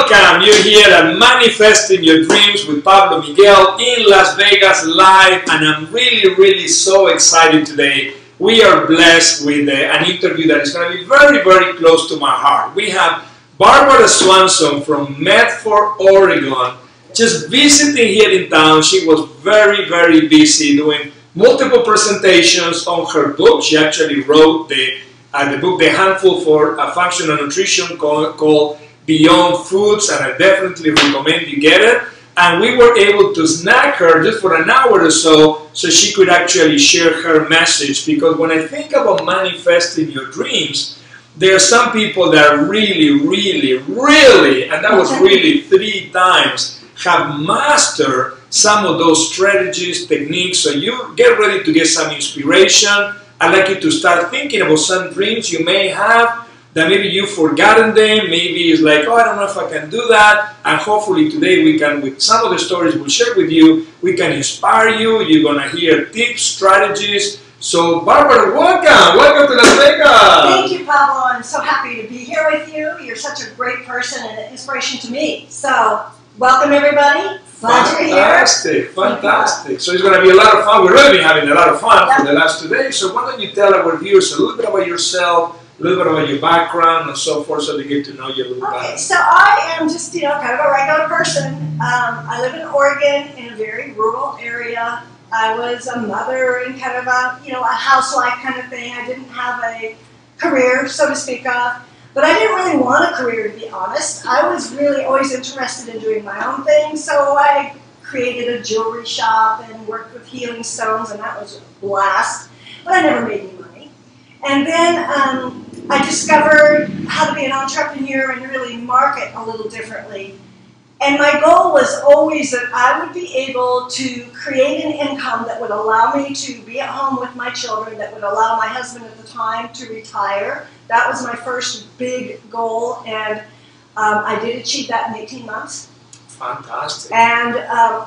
Welcome! You're here at Manifesting Your Dreams with Pablo Miguel in Las Vegas live, and I'm really so excited today. We are blessed with an interview that is going to be very close to my heart. We have Barbara Swanson from Medford, Oregon, just visiting here in town. She was very busy doing multiple presentations on her book. She actually wrote the book, The Handful for Functional Nutrition, called Beyond Foods, and I definitely recommend you get it. And we were able to snag her just for an hour or so she could actually share her message, because when I think about manifesting your dreams, there are some people that really, and that was really 3 times, have mastered some of those strategies, techniques. So you get ready to get some inspiration. I'd like you to start thinking about some dreams you may have that maybe you've forgotten them. Maybe it's like, oh, I don't know if I can do that. And hopefully today we can, with some of the stories we'll share with you, we can inspire you. You're going to hear tips, strategies. So Barbara, welcome. Welcome to Las Vegas. Thank you, Pablo. I'm so happy to be here with you. You're such a great person and an inspiration to me. So welcome, everybody. Glad you're here. Fantastic. So it's going to be a lot of fun. We've really been having a lot of fun for the last 2 days. So why don't you tell our viewers a little bit about yourself, a little bit about your background and so forth, so they get to know you a little bit. Okay, so I am just, kind of a regular person. I live in Oregon in a very rural area. I was a mother and kind of a housewife kind of thing. I didn't have a career, so to speak of. But I didn't really want a career, to be honest. I was really always interested in doing my own thing, so I created a jewelry shop and worked with healing stones, and that was a blast. But I never made any money. And then I discovered how to be an entrepreneur and really market a little differently. And my goal was always that I would be able to create an income that would allow me to be at home with my children, that would allow my husband at the time to retire. That was my first big goal, and I did achieve that in 18 months. Fantastic. And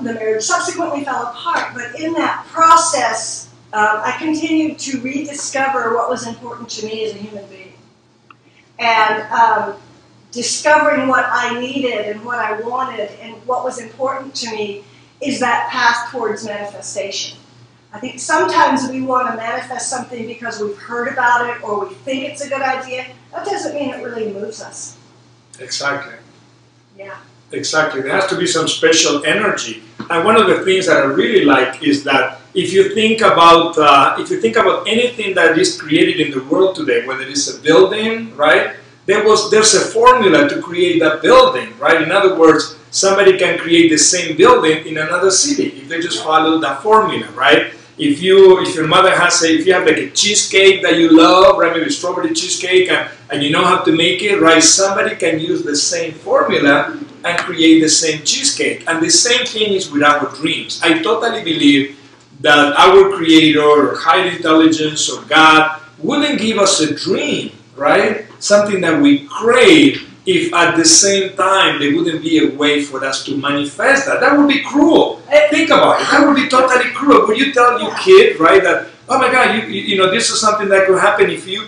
the marriage subsequently fell apart, but in that process, I continued to rediscover what was important to me as a human being. And discovering what I needed and what I wanted and what was important to me is that path towards manifestation. I think sometimes we want to manifest something because we've heard about it or we think it's a good idea. That doesn't mean it really moves us. Exactly. Yeah. Exactly. There has to be some special energy. And one of the things that I really like is that if you think about anything that is created in the world today, whether it's a building, right? There's a formula to create that building, right? In other words, somebody can create the same building in another city if they just follow that formula, right? If your mother if you have like a cheesecake that you love, right, maybe strawberry cheesecake, and you know how to make it, right, somebody can use the same formula and create the same cheesecake. And the same thing is with our dreams. I totally believe that our Creator or higher intelligence or God wouldn't give us a dream, right? Something that we crave, if at the same time there wouldn't be a way for us to manifest that. That would be cruel. Think about it. That would be totally cruel. Would you tell your kid, right, that, oh my God, you know, this is something that could happen if you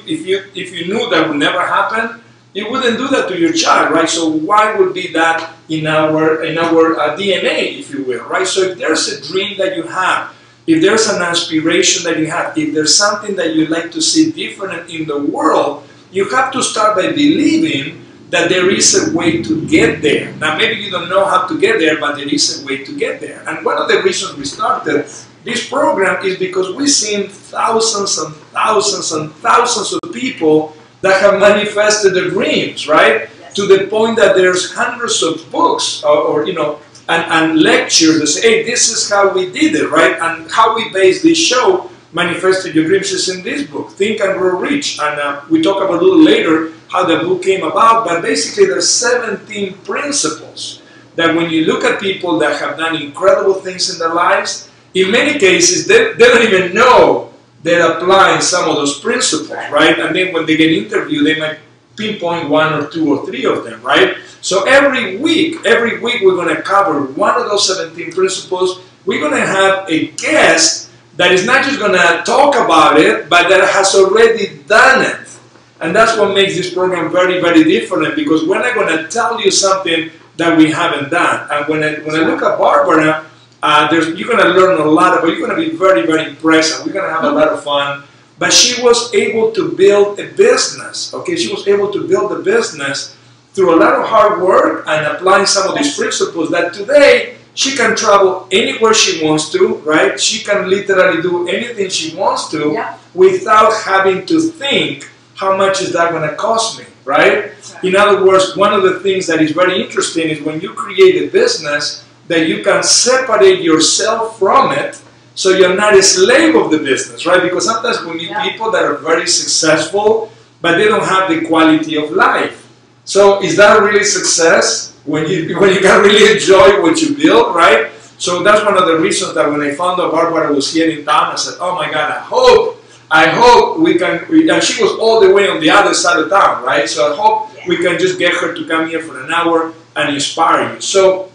knew that would never happen? You wouldn't do that to your child, right? So why would be that in our DNA, if you will, right? So if there's a dream that you have, if there's an aspiration that you have, if there's something that you'd like to see different in the world, you have to start by believing that there is a way to get there. Now, maybe you don't know how to get there, but there is a way to get there. And one of the reasons we started this program is because we've seen thousands and thousands of people that have manifested their dreams, right? Yes. To the point that there's hundreds of books and lectures that say, hey, this is how we did it, right? And how we base this show, Manifesting Your Dreams, is in this book, Think and Grow Rich. And we talk about a little later how the book came about, but basically there's 17 principles that when you look at people that have done incredible things in their lives, in many cases they don't even know they're applying some of those principles, right? And then when they get interviewed, they might pinpoint 1 or 2 or 3 of them, right? So every week we're going to cover one of those 17 principles. We're going to have a guest that is not just going to talk about it, but that has already done it. And that's what makes this program very, very different, because we're not going to tell you something that we haven't done. And when I look at Barbara, you're going to learn a lot, but you're going to be very, very impressed, and we're going to have a lot of fun. But she was able to build a business, okay? She was able to build a business through a lot of hard work and applying some of these principles that today she can travel anywhere she wants to, right? She can literally do anything she wants to without having to think, how much is that going to cost me, right? In other words, one of the things that is very interesting is when you create a business that you can separate yourself from it, so you're not a slave of the business, right? Because sometimes we meet people that are very successful, but they don't have the quality of life. So is that really success? When you can really enjoy what you build, right? So that's one of the reasons that when I found out Barbara was here in town, I said, oh my God, I hope we can, and she was all the way on the other side of town, right? So I hope we can just get her to come here for an hour and inspire you. So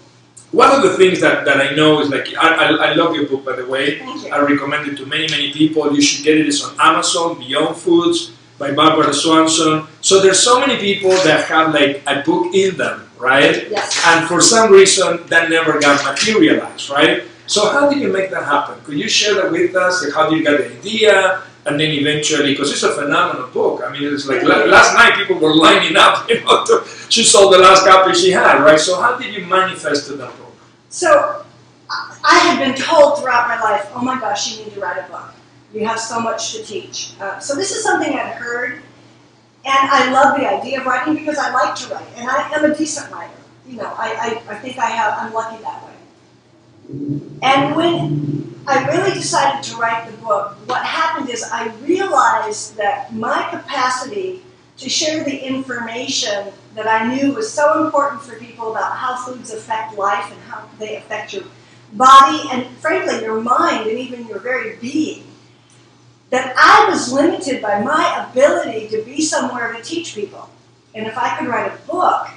one of the things that I know is, like, I love your book, by the way. Thank you. I recommend it to many, many people. You should get it. It's on Amazon, Beyond Foods by Barbara Swanson. So there's so many people that have like a book in them, right? Yes. And for some reason that never got materialized, right? So how did you make that happen? Could you share that with us? Like, how did you get the idea? And then eventually, because it's a phenomenal book. I mean, it's like last night people were lining up, you know, she sold the last copy she had, right? So how did you manifest that book? So I had been told throughout my life, oh my gosh, you need to write a book. You have so much to teach. So this is something I'd heard, and I love the idea of writing because I like to write, and I am a decent writer. You know, I think I'm lucky that way. And when I really decided to write the book, what happened is I realized that my capacity to share the information that I knew was so important for people about how foods affect life and how they affect your body and, frankly, your mind and even your very being, that I was limited by my ability to be somewhere to teach people. And if I could write a book,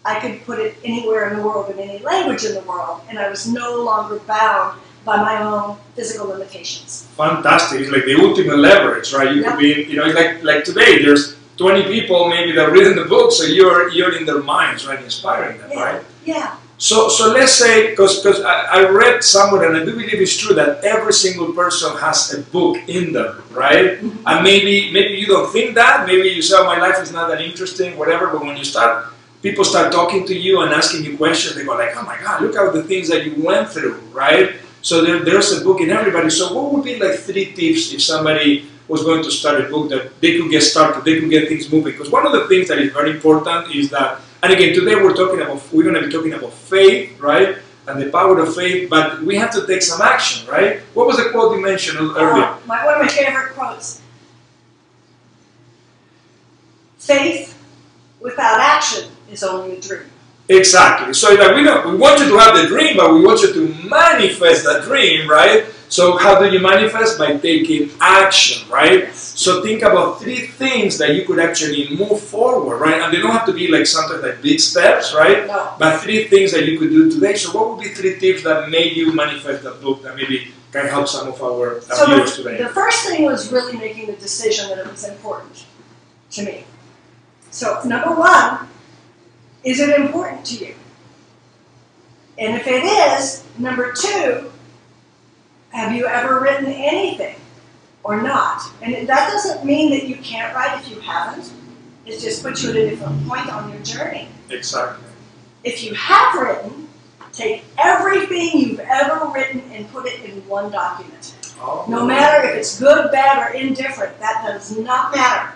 I could put it anywhere in the world, in any language in the world, and I was no longer bound by my own physical limitations. Fantastic. It's like the ultimate leverage, right? You could be, you know, like today, there's 20 people maybe that are reading the book, so you're in their minds, right, inspiring them, right? Yeah. So let's say, because I read somewhere, and I do believe it's true, that every single person has a book in them, right? Mm-hmm. And maybe you don't think that, maybe you say, oh, my life is not that interesting, whatever, but when you start, people start talking to you and asking you questions, they go like, oh my God, look at the things that you went through, right? So there's a book in everybody. So what would be like 3 tips if somebody was going to start a book that they could get started, they could get things moving? Because one of the things that is very important is that, and again, today we're going to be talking about faith, right? And the power of faith, but we have to take some action, right? What was the quote you mentioned earlier? One of my favorite quotes. Faith without action is only a dream. Exactly. So like we want you to have the dream, but we want you to manifest that dream, right? So how do you manifest? By taking action, right? Yes. So think about 3 things that you could actually move forward, right? And they don't have to be like something like big steps, right? No. But 3 things that you could do today. So what would be 3 tips that made you manifest that book that maybe can help some of our viewers today? The first thing was really making the decision that it was important to me. So number 1, is it important to you? And if it is, number 2, have you ever written anything or not? And that doesn't mean that you can't write if you haven't. It just puts you at a different point on your journey. Exactly. If you have written, take everything you've ever written and put it in one document. Oh. No matter if it's good, bad, or indifferent, that does not matter.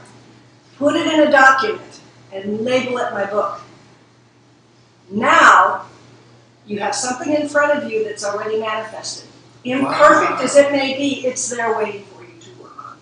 Put it in a document and label it my book. Now, you have something in front of you that's already manifested. Imperfect as it may be, it's there waiting for you to work on.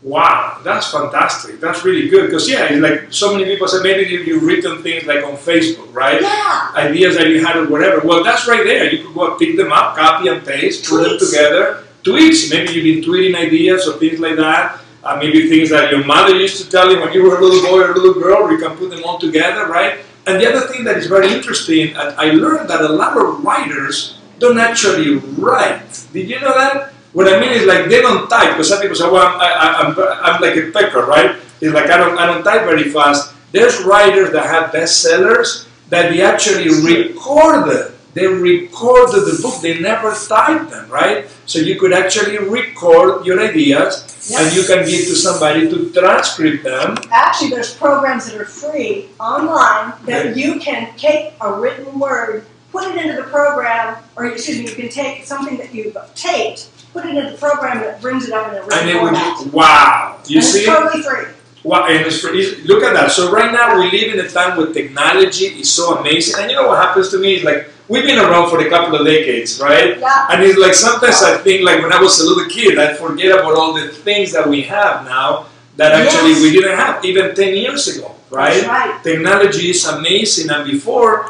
Wow, that's fantastic. That's really good. Because yeah, like so many people say, maybe you've written things like on Facebook, right? Yeah. Ideas that you had or whatever. Well, that's right there. You could go and pick them up, copy and paste, put them together. Tweets. Maybe you've been tweeting ideas or things like that. Maybe things that your mother used to tell you when you were a little boy or a little girl. You can put them all together, right? And the other thing that is very interesting, I learned that a lot of writers don't actually write. Did you know that? What I mean is like they don't type, because some people say, well, I'm like a pecker, right? It's like I don't type very fast. There's writers that have bestsellers that they actually recorded. They recorded the book. They never typed them, right? So you could actually record your ideas, and you can give to somebody to transcribe them. Actually, there's programs that are free online that you can take a written word, put it into the program, or excuse me, you can take something that you've taped, put it into the program, and it brings it up in a written format. Wow, you see? It's totally free. Wow, and it's free. Look at that. So right now we live in a time where technology is so amazing, and you know what happens to me is like we've been around for a couple of decades, right? Yeah. And it's like sometimes I think like when I was a little kid, I forget about all the things that we have now that actually we didn't have even 10 years ago, right? That's right. Technology is amazing, and before,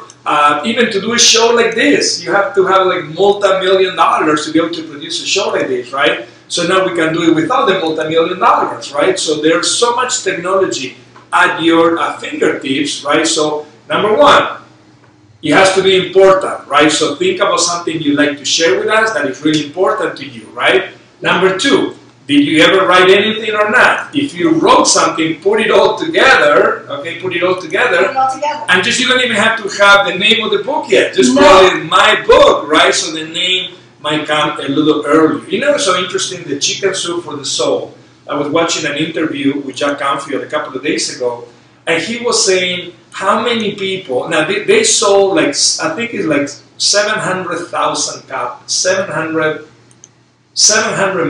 even to do a show like this, you have to have like multi-million dollars to be able to produce a show like this, right? So now we can do it without the multi-million dollars, right? So there's so much technology at your fingertips, right? So number one, it has to be important, right? So think about something you'd like to share with us that is really important to you, right? Number two, did you ever write anything or not? If you wrote something, put it all together, okay? Put it all together. Put it all together. And just you don't even have to have the name of the book yet. Just call it My Book, right? So the name might come a little earlier. You know, it's so interesting, the Chicken Soup for the Soul. I was watching an interview with Jack Canfield a couple of days ago, and he was saying how many people, now they sold like, I think it's like 700,000 copies, 700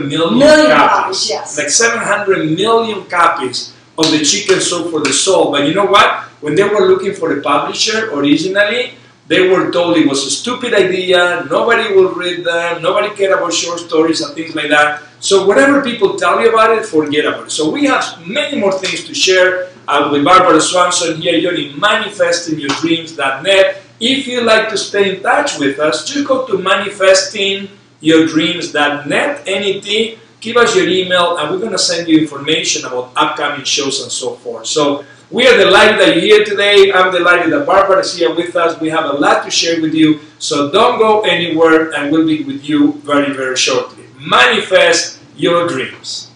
million copies. Yes. Like 700 million copies of the Chicken Soup for the Soul. But you know what? When they were looking for a publisher originally, they were told it was a stupid idea, nobody will read them, nobody cared about short stories and things like that. So whatever people tell you about it, forget about it. So we have many more things to share with Barbara Swanson here. You're in manifestingyourdreams.net. If you'd like to stay in touch with us, just go to manifestingyourdreams.net, NET, give us your email, and we're going to send you information about upcoming shows and so forth. So we are delighted that you're here today. I'm delighted that Barbara is here with us. We have a lot to share with you. So don't go anywhere, and we'll be with you very, very shortly. Manifest your dreams.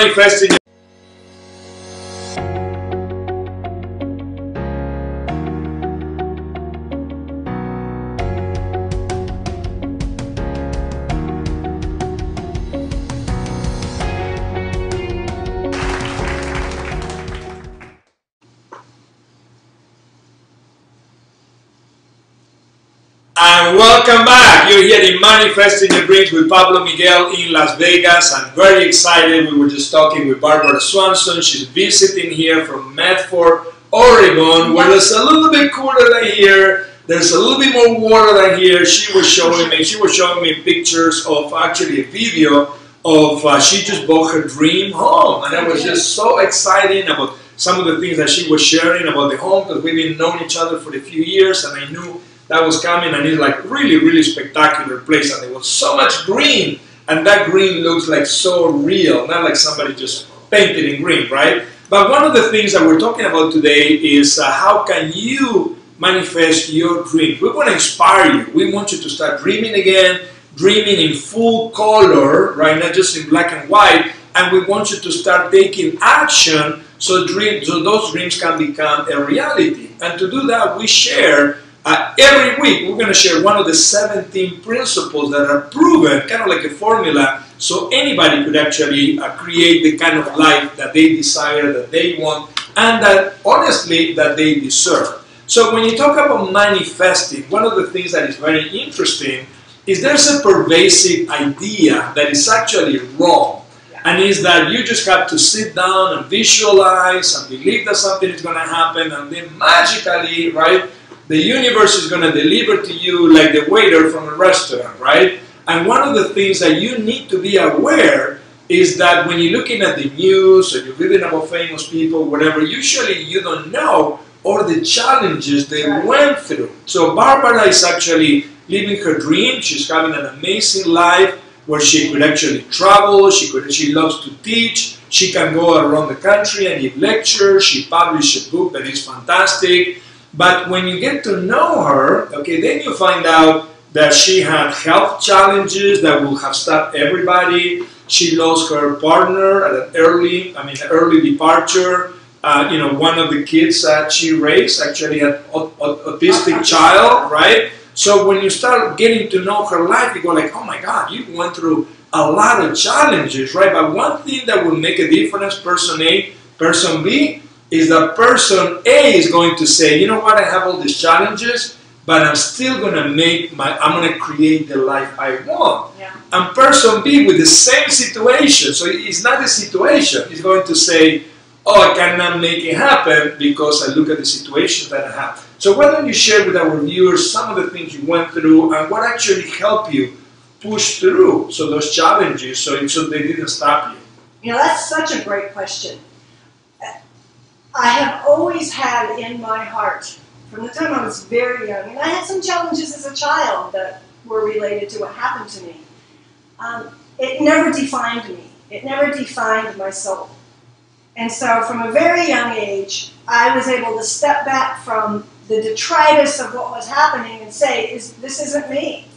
manifesting. And welcome back. You're here in Manifesting Your Dreams with Pablo Miguel in Las Vegas. I'm very excited. We were just talking with Barbara Swanson. She's visiting here from Medford, Oregon, where it's a little bit cooler than here. There's a little bit more water than here. She was showing me pictures of actually a video of she just bought her dream home. And I was just so excited about some of the things that she was sharing about the home, because we've been knowing each other for a few years, and I knew that was coming, and it's like really, really spectacular place, and there was so much green, and that green looks like so real, not like somebody just painted in green, right? But one of the things that we're talking about today is how can you manifest your dreams. We want to inspire you. We want you to start dreaming again, dreaming in full color, right? Not just in black and white, and we want you to start taking action so those dreams can become a reality. And to do that, we share every week, we're going to share one of the 17 principles that are proven, kind of like a formula, so anybody could actually create the kind of life that they desire, that they want, and that, honestly, that they deserve. So when you talk about manifesting, one of the things that is very interesting is there's a pervasive idea that is actually wrong. And is that you just have to sit down and visualize and believe that something is going to happen, and then magically, right, the universe is going to deliver to you like the waiter from a restaurant, right? And one of the things that you need to be aware is that when you're looking at the news or you're reading about famous people, whatever, usually you don't know all the challenges they went through. So Barbara is actually living her dream. She's having an amazing life where she could actually travel. She loves to teach. She can go around the country and give lectures. She published a book that is fantastic. But when you get to know her, okay, then you find out that she had health challenges that will have stopped everybody. She lost her partner at an early departure. One of the kids that she raised actually had an autistic child, right? So when you start getting to know her life, you go like, oh my God, you went through a lot of challenges, right? But one thing that will make a difference, person A, person B, is that person A is going to say, you know what, I have all these challenges, but I'm still going to I'm going to create the life I want. Yeah. And person B with the same situation, so it's not the situation, he's going to say, oh, I cannot make it happen because I look at the situations that I have. So why don't you share with our viewers some of the things you went through and what actually helped you push through those challenges so they didn't stop you? You know, that's such a great question. I have always had in my heart, from the time I was very young, and I had some challenges as a child that were related to what happened to me. It never defined me. It never defined my soul. And so from a very young age, I was able to step back from the detritus of what was happening and say, this isn't me.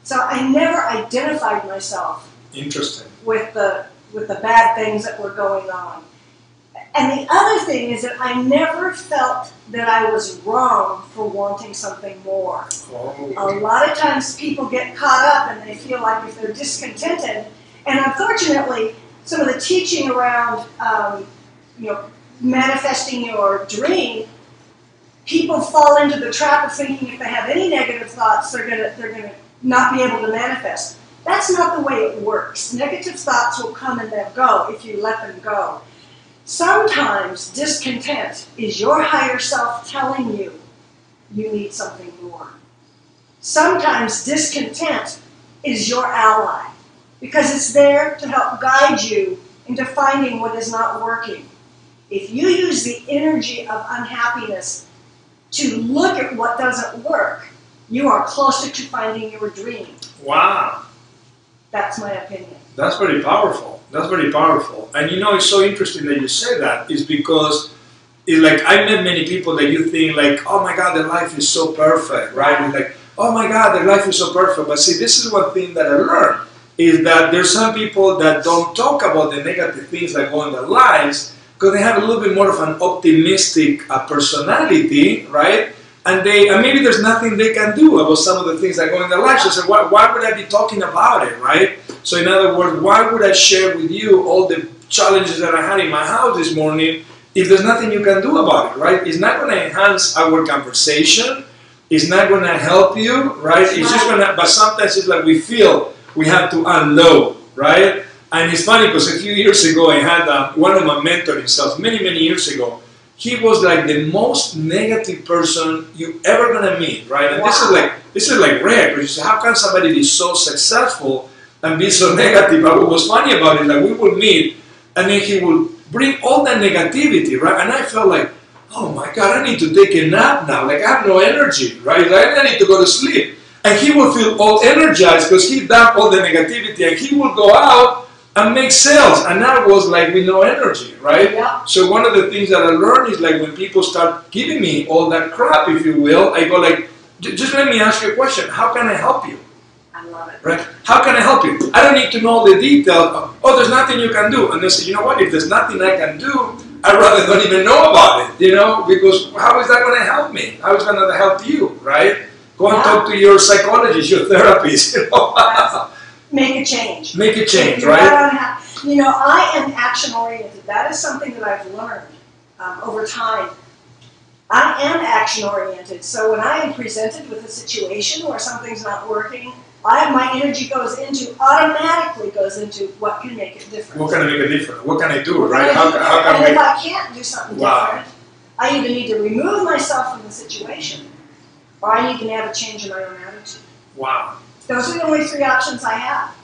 So I never identified myself with the bad things that were going on. And the other thing is that I never felt that I was wrong for wanting something more. Oh. A lot of times people get caught up and they feel like if they're discontented, and unfortunately, some of the teaching around manifesting your dream, people fall into the trap of thinking if they have any negative thoughts, they're gonna not be able to manifest. That's not the way it works. Negative thoughts will come and they'll go if you let them go. Sometimes discontent is your higher self telling you you need something more. Sometimes discontent is your ally because it's there to help guide you into finding what is not working. If you use the energy of unhappiness to look at what doesn't work, you are closer to finding your dream. Wow. That's my opinion. That's very powerful. That's very powerful. And you know, it's so interesting that you say that, is because it's like I met many people that you think like, oh my God, their life is so perfect, right? It's like, oh my God, their life is so perfect. But see, this is one thing that I learned, is that there's some people that don't talk about the negative things that go in their lives because they have a little bit more of an optimistic personality, right? And maybe there's nothing they can do about some of the things that go in their lives. So say, why would I be talking about it, right? So in other words, why would I share with you all the challenges that I had in my house this morning if there's nothing you can do about it, right? It's not going to enhance our conversation. It's not going to help you, right? It's just going to, but sometimes it's like we feel we have to unload, right? And it's funny because a few years ago I had one of my mentors himself, many years ago. He was like the most negative person you ever gonna meet, right? And this is like rare because you say, how can somebody be so successful and be so negative? But what was funny about it, like we would meet and then he would bring all that negativity, right? And I felt like, oh my God, I need to take a nap now. Like I have no energy, right? I need to go to sleep. And he would feel all energized because he dumped all the negativity and he would go out and make sales, and that was like with no energy, right? Yeah. So one of the things that I learned is like when people start giving me all that crap, if you will, I go like, just let me ask you a question. How can I help you? I love it. Right? How can I help you? I don't need to know the detail. Oh, there's nothing you can do. And they say, you know what? If there's nothing I can do, I'd rather not even know about it, you know, because how is that going to help me? How is that going to help you, right? Go and talk to your psychologist, your therapist, you know. Make a change. Make a change, right? You know, I am action-oriented. That is something that I've learned over time. I am action-oriented. So when I am presented with a situation where something's not working, my energy automatically goes into what can make it different. What can I make a difference? What can I do, right? And if I can't do something different, I either need to remove myself from the situation, or I need to have a change in my own attitude. Wow. Those are the only three options I have.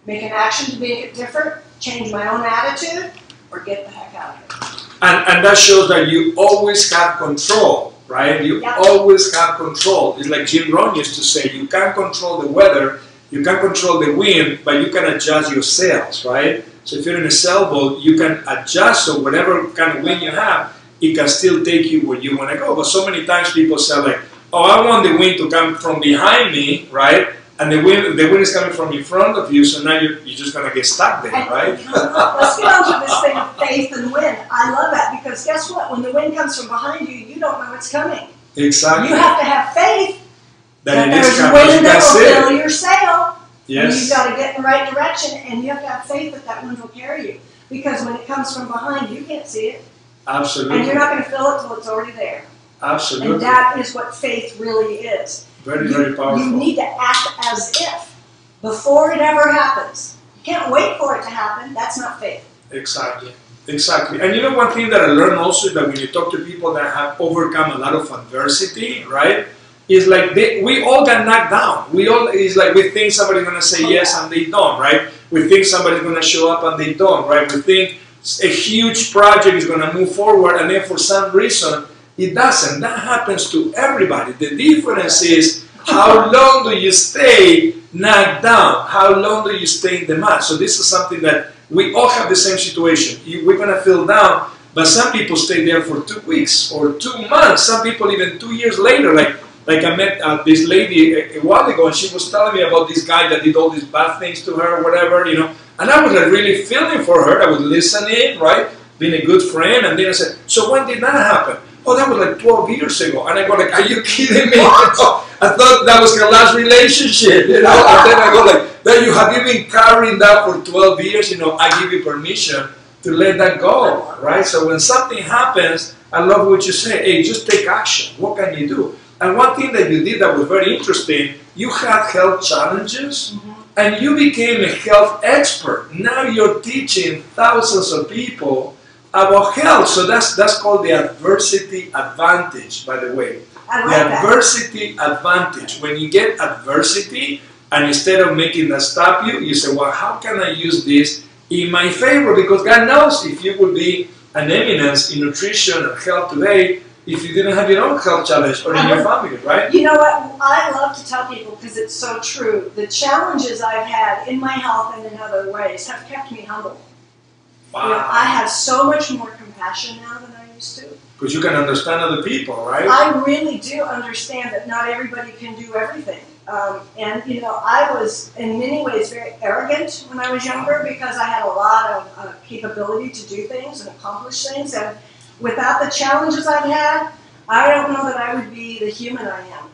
Make an action to make it different, change my own attitude, or get the heck out of it. And that shows that you always have control, right? You always have control. It's like Jim Rohn used to say, you can't control the weather, you can't control the wind, but you can adjust your sails, right? So if you're in a sailboat, you can adjust, so whatever kind of wind you have, it can still take you where you want to go. But so many times people say like, oh, I want the wind to come from behind me, right? And the wind is coming from in front of you, so now you're just going to get stuck there, right? Let's get on to this thing of faith and wind. I love that because guess what? When the wind comes from behind you, you don't know it's coming. Exactly. You have to have faith that it is there's coming. wind that will fill your sail. Yes. And you've got to get in the right direction, and you have to have faith that that wind will carry you. Because when it comes from behind, you can't see it. Absolutely. And you're not going to feel it till it's already there. Absolutely. And that is what faith really is. Very powerful. You need to act as if before it ever happens. You can't wait for it to happen. That's not faith. Exactly. And you know one thing that I learned also is that when you talk to people that have overcome a lot of adversity, right? Is like we all get knocked down. It's like we think somebody's going to say yes and they don't, right? We think somebody's going to show up and they don't, right? We think a huge project is going to move forward and then for some reason it doesn't. That happens to everybody. The difference is how long do you stay knocked down? How long do you stay in the mud? So this is something that we all have the same situation. We're going to feel down, but some people stay there for 2 weeks or 2 months. Some people even 2 years later. Like I met this lady a while ago, and she was telling me about this guy that did all these bad things to her or whatever, you know. And I was like really feeling for her. I was listening, right? Being a good friend. And then I said, so when did that happen? Oh, that was like 12 years ago. And I go like, are you kidding me? You know, I thought that was her last relationship, you know. And then I go like, then you have been carrying that for 12 years, you know, I give you permission to let that go, right? So when something happens, I love what you say, hey, just take action. What can you do? And one thing that you did that was very interesting, you had health challenges and you became a health expert. Now you're teaching thousands of people about health. So that's called the adversity advantage, by the way. I like The adversity advantage. When you get adversity, and instead of making that stop you, you say, well, how can I use this in my favor? Because God knows if you would be an eminence in nutrition and health today, if you didn't have your own health challenge or in your family, right? You know what? I love to tell people because it's so true. The challenges I've had in my health and in other ways have kept me humble. Wow. You know, I have so much more compassion now than I used to. Because you can understand other people, right? I really do understand that not everybody can do everything. And you know, I was in many ways very arrogant when I was younger because I had a lot of capability to do things and accomplish things. And without the challenges I've had, I don't know that I would be the human I am.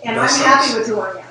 And I'm happy with who I am.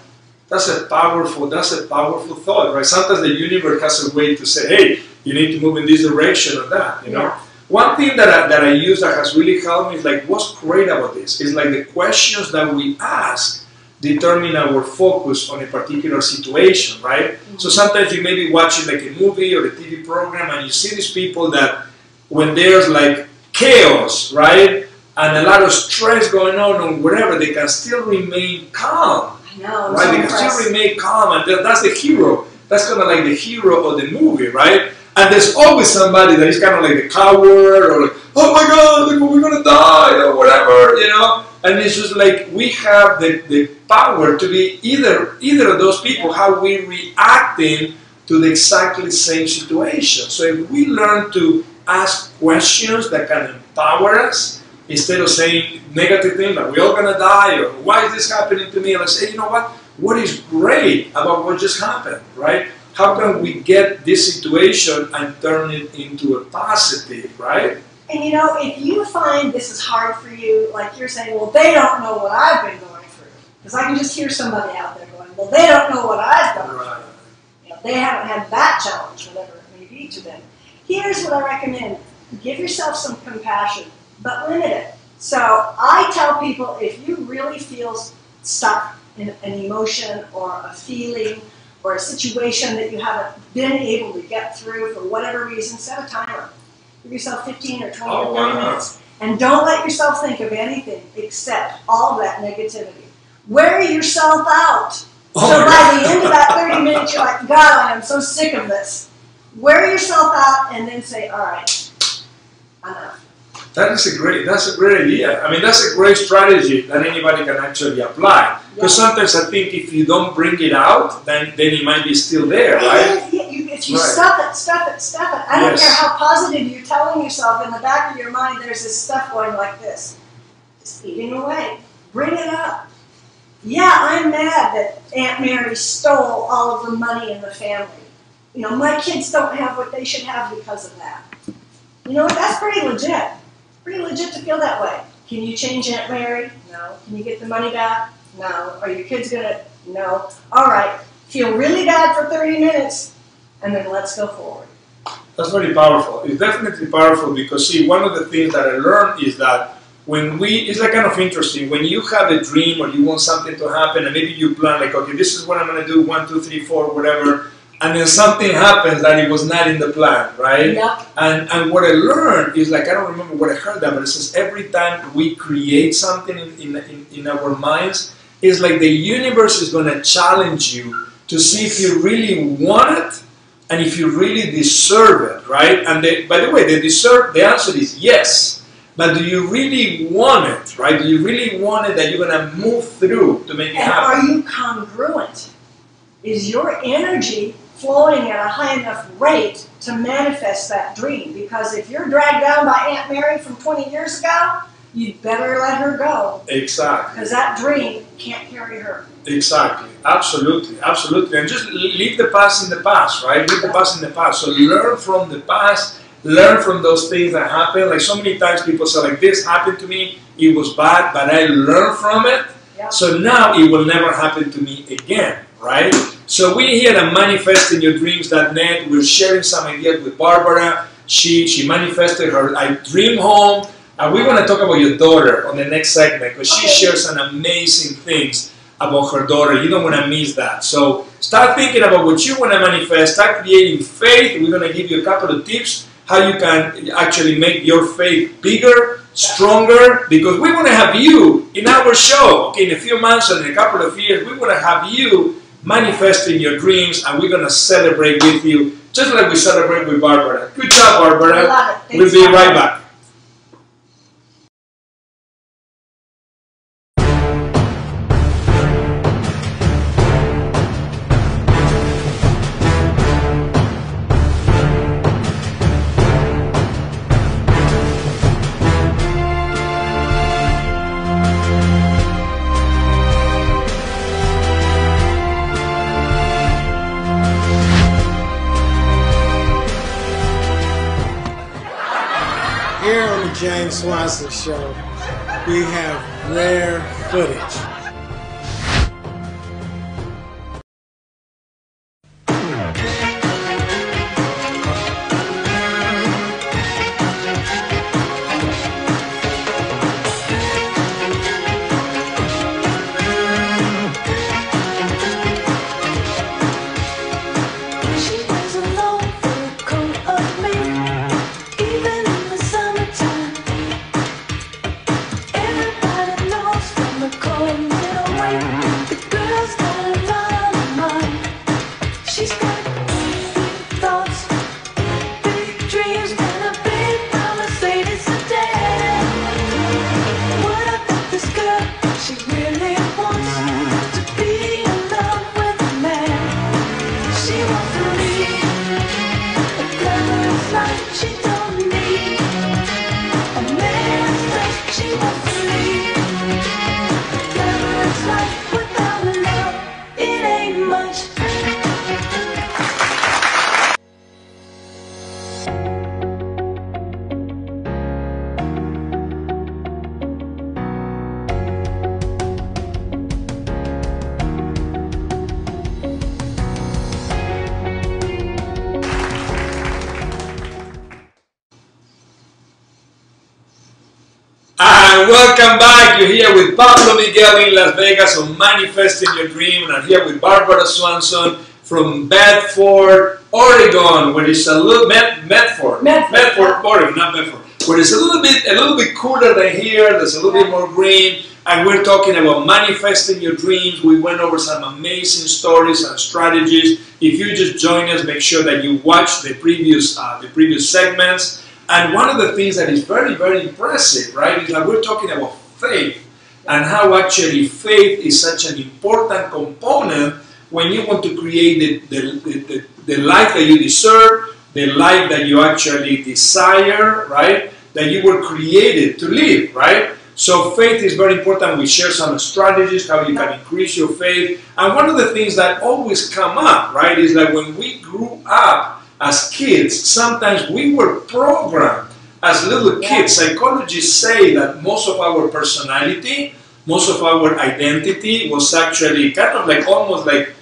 That's a powerful thought, right? Sometimes the universe has a way to say, hey, you need to move in this direction or that, you know? Yeah. One thing that I use that has really helped me is like, what's great about this? Is like the questions that we ask determine our focus on a particular situation, right? Mm-hmm. So sometimes you may be watching like a movie or a TV program and you see these people that when there's like chaos, right? And a lot of stress going on or whatever, they can still remain calm. I know, right? They can still remain calm, and that's the hero. That's kind of like the hero of the movie, right? And there's always somebody that is kind of like the coward, or like, oh my God, we're gonna die, or whatever, you know. And it's just like we have the power to be either of those people. How we reacting to the exactly same situation. So if we learn to ask questions that can empower us, instead of saying negative things like we're all gonna die or why is this happening to me, let's say, you know what is great about what just happened, right? How can we get this situation and turn it into a positive, right? And you know, if you find this is hard for you, like you're saying, well, they don't know what I've been going through. Because I can just hear somebody out there going, well, they don't know what I've gone through. You know, they haven't had that challenge, whatever it may be to them. Here's what I recommend. Give yourself some compassion, but limit it. So I tell people, if you really feel stuck in an emotion or a feeling or a situation that you haven't been able to get through for whatever reason, set a timer. Give yourself 15 or 20 or 30 minutes. And don't let yourself think of anything except all that negativity. Wear yourself out. So by the end of that 30 minutes, you're like, God, I am so sick of this. Wear yourself out and then say, all right, enough. That's a great idea. I mean, that's a great strategy that anybody can actually apply. Because sometimes I think if you don't bring it out, then it might be still there, right? If you stuff it. I don't care how positive you're telling yourself, in the back of your mind there's this stuff going like this. Just eating away. Bring it up. Yeah, I'm mad that Aunt Mary stole all of the money in the family. You know, my kids don't have what they should have because of that. You know what? That's pretty legit. Pretty legit to feel that way. Can you change Aunt Mary? No. Can you get the money back? No. Are your kids going to? No. All right. Feel really bad for 30 minutes, and then let's go forward. That's very powerful. It's definitely powerful because, see, one of the things that I learned is that it's like kind of interesting, when you have a dream or you want something to happen and maybe you plan like, okay, this is what I'm going to do, 1, 2, 3, 4, whatever, and then something happens that it was not in the plan, right? Yep. And what I learned is like, I don't remember what I heard that, but it says every time we create something in our minds, it's like the universe is going to challenge you to see if you really want it and if you really deserve it, right? And by the way, the answer is yes. But do you really want it, right? Do you really want it that you're going to move through to make it happen? Are you congruent? Is your energy flowing at a high enough rate to manifest that dream? Because if you're dragged down by Aunt Mary from 20 years ago, you'd better let her go. Exactly. Because that dream can't carry her. Exactly. Absolutely. Absolutely. And just leave the past in the past, right? Leave the past in the past. So learn from the past. Learn from those things that happen. Like so many times people say like, this happened to me, it was bad, but I learned from it. Yep. So now it will never happen to me again, right? So we here at manifestingyourdreams.net, we're sharing some ideas with Barbara. She manifested her dream home. And we're going to talk about your daughter on the next segment because she shares some amazing things about her daughter. You don't want to miss that. So start thinking about what you want to manifest. Start creating faith. We're going to give you a couple of tips how you can actually make your faith bigger, stronger, because we want to have you in our show. Okay, in a few months and in a couple of years, we want to have you manifesting your dreams, and we're going to celebrate with you, just like we celebrate with Barbara. Good job, Barbara. I love it. We'll be right back. The James Swanson Show. We have rare footage. Welcome back. You're here with Pablo Miguel in Las Vegas on Manifesting Your Dream, and I'm here with Barbara Swanson from Bedford, Oregon, where it's a little Medford, Oregon, not Bedford, where it's a little bit cooler than here. There's a little bit more green, and we're talking about manifesting your dreams. We went over some amazing stories and strategies. If you just join us, make sure that you watch the previous segments. And one of the things that is very, very impressive, right, is that we're talking about faith and how actually faith is such an important component when you want to create the life that you deserve, the life that you actually desire, right, that you were created to live, right? So faith is very important. We share some strategies, how you can increase your faith. And one of the things that always come up, right, is that when we grew up, as kids, sometimes we were programmed as little kids. Psychologists say that most of our personality, most of our identity was actually kind of like almost like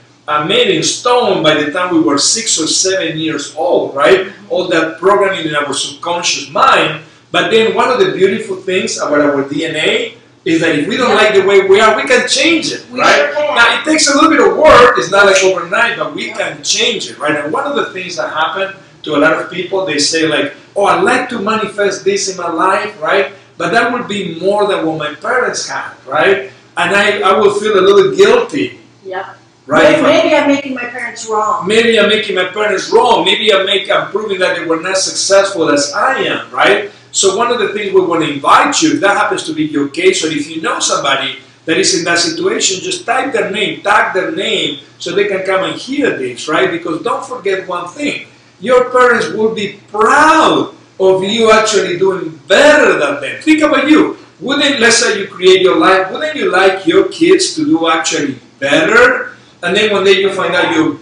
made in stone by the time we were 6 or 7 years old, right? All that programming in our subconscious mind. But then one of the beautiful things about our DNA is that if we don't like the way we are, we can change it, right? Sure now, it takes a little bit of work. It's not like overnight, but we can change it, right? And one of the things that happen to a lot of people, they say like, oh, I'd like to manifest this in my life, right? But that would be more than what my parents had, right? And I will feel a little guilty. Yeah. Right? Maybe I'm making my parents wrong. Maybe I'm making my parents wrong. Maybe I'm proving that they were not successful as I am, right? So one of the things we want to invite you, if that happens to be your case, or if you know somebody that is in that situation, just type their name, tag their name, so they can come and hear this, right? Because don't forget one thing. Your parents will be proud of you actually doing better than them. Think about you. Wouldn't, let's say you create your life, wouldn't you like your kids to do actually better? And then one day you find out your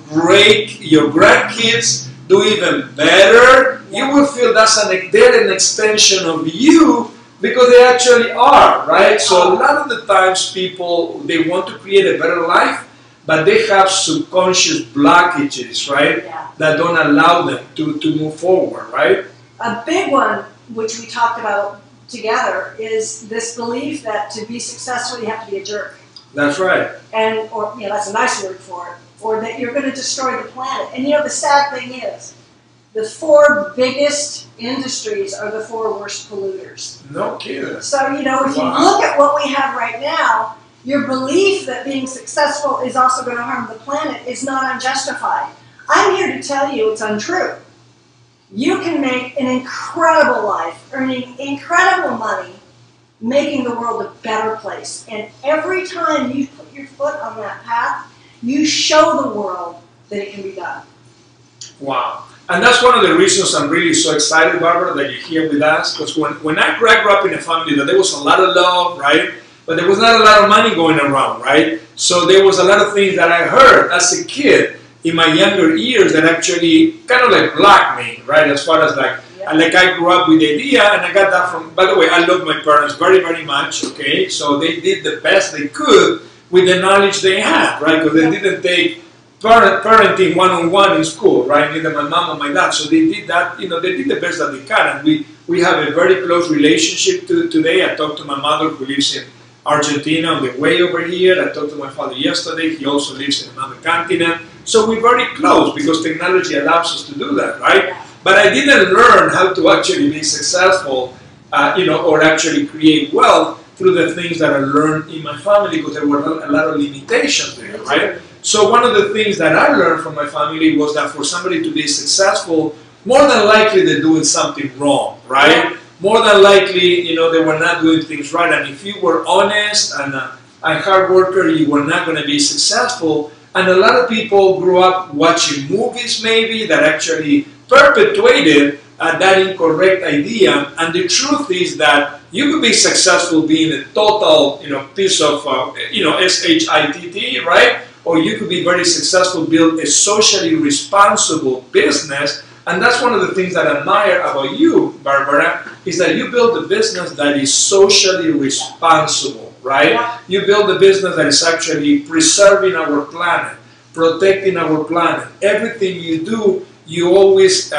grandkids do even better. You will feel they're an extension of you because they actually are, right? So a lot of the times people, they want to create a better life, but they have subconscious blockages, right? Yeah. That don't allow them to move forward, right? A big one, which we talked about together, is this belief that to be successful you have to be a jerk. That's right. And, or, you know, that's a nice word for it. Or that you're going to destroy the planet. And, you know, the sad thing is, the 4 biggest industries are the 4 worst polluters. No kidding. So, you know, if you look at what we have right now, your belief that being successful is also going to harm the planet is not unjustified. I'm here to tell you it's untrue. You can make an incredible life, earning incredible money, making the world a better place. And every time you put your foot on that path, you show the world that it can be done. Wow. And that's one of the reasons I'm really so excited, Barbara, that you're here with us. Because when I grew up in a family that there was a lot of love, right? But there was not a lot of money going around, right? So there was a lot of things that I heard as a kid in my younger years that actually kind of like blocked me, right? As far as like Yeah. Like I grew up with the idea, and I got that from. By the way, I love my parents very, very much. Okay, so they did the best they could with the knowledge they had, right? Because they didn't take parenting one-on-one in school, right? Neither my mom or my dad. So they did that. You know, they did the best that they can, and we have a very close relationship today. I talked to my mother who lives in Argentina on the way over here. I talked to my father yesterday. He also lives in another continent. So we're very close because technology allows us to do that, right? But I didn't learn how to actually be successful, or actually create wealth through the things that I learned in my family because there were a lot of limitations there, right? So one of the things that I learned from my family was that for somebody to be successful, more than likely they're doing something wrong, right? More than likely, they were not doing things right. And if you were honest and a hard worker, you were not going to be successful. And a lot of people grew up watching movies maybe that actually perpetuated that incorrect idea. And the truth is that you could be successful being a total, piece of, SHITT, right? Or you could be very successful, build a socially responsible business. And that's one of the things that I admire about you, Barbara, is that you build a business that is socially responsible, right? Yeah. You build a business that is actually preserving our planet, protecting our planet. Everything you do, you always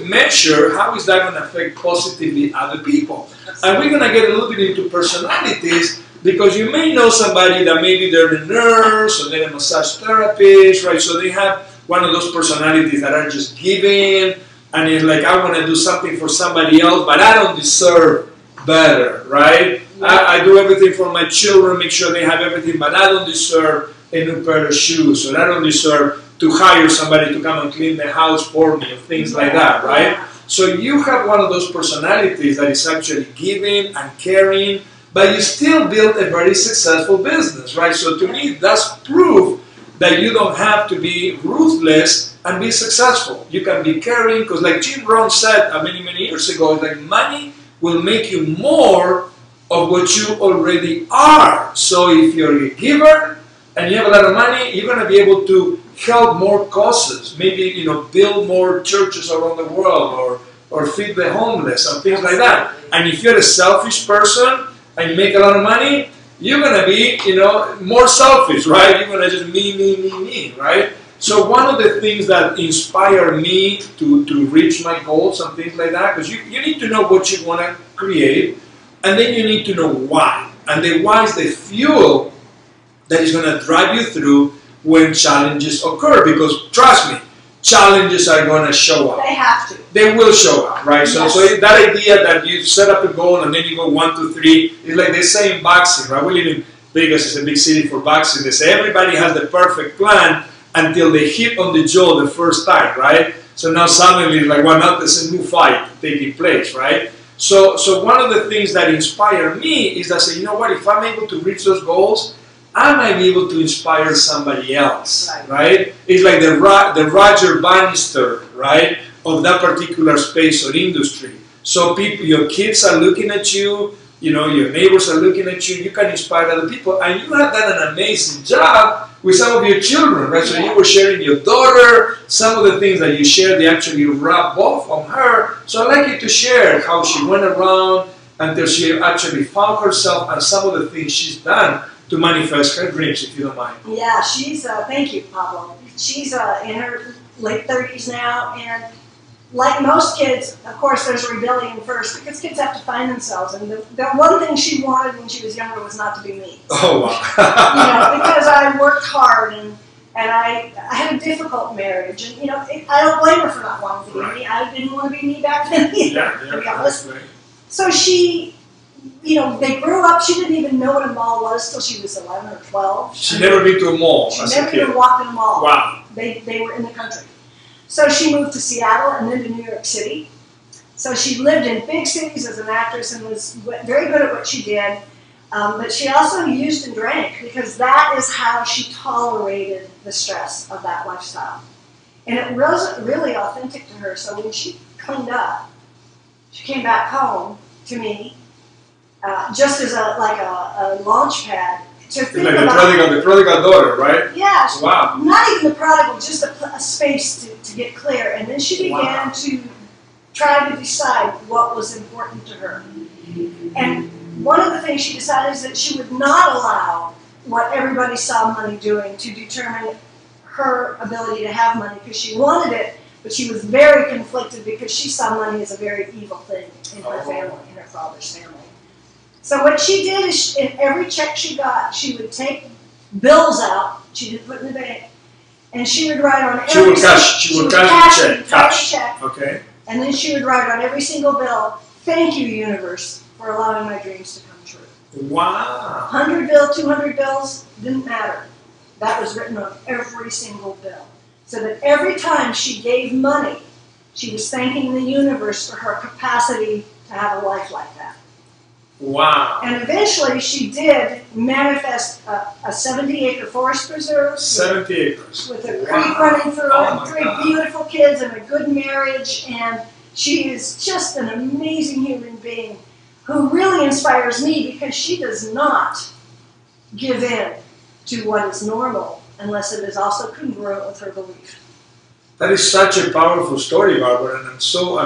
measure how is that going to affect positively other people. And we're going to get a little bit into personalities because you may know somebody that maybe they're a nurse or they're a massage therapist, right? So they have one of those personalities that are just giving, and it's like, I want to do something for somebody else, but I don't deserve better, right? I do everything for my children, make sure they have everything, but I don't deserve a new pair of shoes, or I don't deserve to hire somebody to come and clean the house for me, or things like that, right? So you have one of those personalities that is actually giving and caring, but you still build a very successful business, right? So to me, that's proof that you don't have to be ruthless and be successful. You can be caring, because like Jim Rohn said many, many years ago, like money will make you more of what you already are. So if you're a giver and you have a lot of money, you're going to be able to help more causes, maybe build more churches around the world, or feed the homeless and things like that. And if you're a selfish person and you make a lot of money, you're going to be, more selfish, right? You're going to just me, right? So one of the things that inspire me to reach my goals and things like that, because you need to know what you want to create, and then you need to know why. And the why is the fuel that is going to drive you through when challenges occur. Because trust me, challenges are going to show up. They have to. They will show up, right? Yes. So that idea that you set up a goal and then you go 1, 2, 3, is like they say in boxing, right? We live in Vegas, it's a big city for boxing. They say everybody has the perfect plan until they hit on the jaw the first time, right? So now suddenly, like, well, now there's a new fight taking place, right? So one of the things that inspire me is that I say, you know what, if I'm able to reach those goals, I might be able to inspire somebody else, right? It's like the Roger Bannister, right, of that particular space or industry. So people, your kids are looking at you, your neighbors are looking at you, you can inspire other people, and you have done an amazing job with some of your children, right? So you were sharing your daughter, some of the things that you shared, they actually rub off on her. So I'd like you to share how she went around until she actually found herself and some of the things she's done to manifest her dreams, if you don't mind. Yeah, she's, thank you, Pablo. She's in her late 30s now, and like most kids, of course, there's rebellion first, because kids have to find themselves. And the one thing she wanted when she was younger was not to be me. Oh, wow. Because I worked hard, and I had a difficult marriage. And, I don't blame her for not wanting to be me. I didn't want to be me back then either, to be honest. Right. So she, they grew up. She didn't even know what a mall was till she was 11 or 12. She never been to a mall. She never even walked in a mall. Wow. They were in the country. So she moved to Seattle and then to New York City. So she lived in big cities as an actress and was very good at what she did. But she also used and drank, because that is how she tolerated the stress of that lifestyle. And it wasn't really authentic to her. So when she cleaned up, she came back home to me, just as a launch pad. It's like the prodigal daughter, right? Yeah. Wow. Not even the prodigal, just a space to get clear. And then she began to try to decide what was important to her. And one of the things she decided is that she would not allow what everybody saw money doing to determine her ability to have money, because she wanted it, but she was very conflicted because she saw money as a very evil thing in her family, in her father's family. So what she did is, in every check she got, she would take bills out, she didn't put in the bank, and she would write on every She would cash the check. Okay. And then she would write on every single bill, "Thank you, universe, for allowing my dreams to come true." Wow. 100 bills, 200 bills, didn't matter. That was written on every single bill. So that every time she gave money, she was thanking the universe for her capacity to have a life like that. Wow. And eventually she did manifest a 70-acre forest preserve. 70 acres. With a creek running through it, and 3 beautiful kids and a good marriage. And she is just an amazing human being who really inspires me, because she does not give in to what is normal unless it is also congruent with her belief. That is such a powerful story, Barbara, and I'm so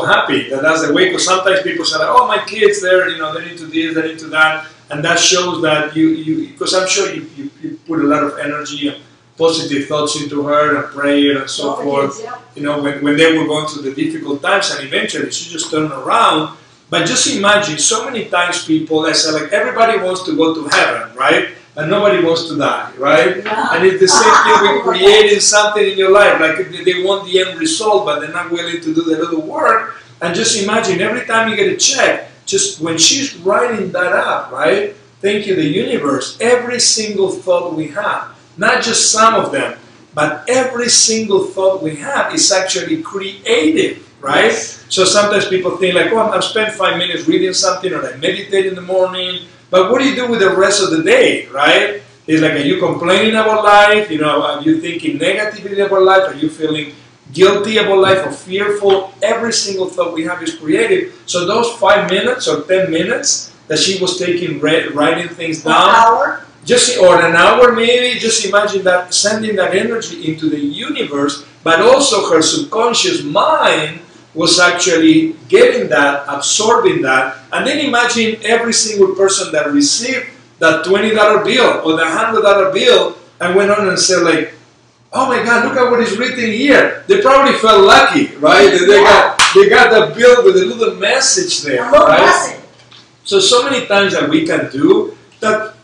happy that that's the way, because sometimes people say, like, oh, my kids, they're into this, they're into that, and that shows that because I'm sure you put a lot of energy and positive thoughts into her and prayer and so forth. Kids, yeah. When they were going through the difficult times, and eventually she just turned around. But just imagine, so many times people, I say, like, everybody wants to go to heaven, right? And nobody wants to die, right? Yeah. And it's the same thing with creating something in your life. Like, they want the end result, but they're not willing to do the little work. And just imagine, every time you get a check, just when she's writing that up, right? Thank you, the universe. Every single thought we have, not just some of them, but every single thought we have is actually creative, right? Yes. So sometimes people think like, oh, I've spent 5 minutes reading something, or I meditate in the morning. But what do you do with the rest of the day, right? It's like, are you complaining about life? Are you thinking negatively about life? Are you feeling guilty about life or fearful? Every single thought we have is creative. So those 5 minutes or 10 minutes that she was taking, writing things down, An hour? or an hour maybe, just imagine that, sending that energy into the universe, but also her subconscious mind was actually getting that, absorbing that, and then imagine every single person that received that $20 bill or the $100 bill and went on and said like, oh my God, look at what is written here. They probably felt lucky, right? They got the bill with a little message there, right? So many times that we can do that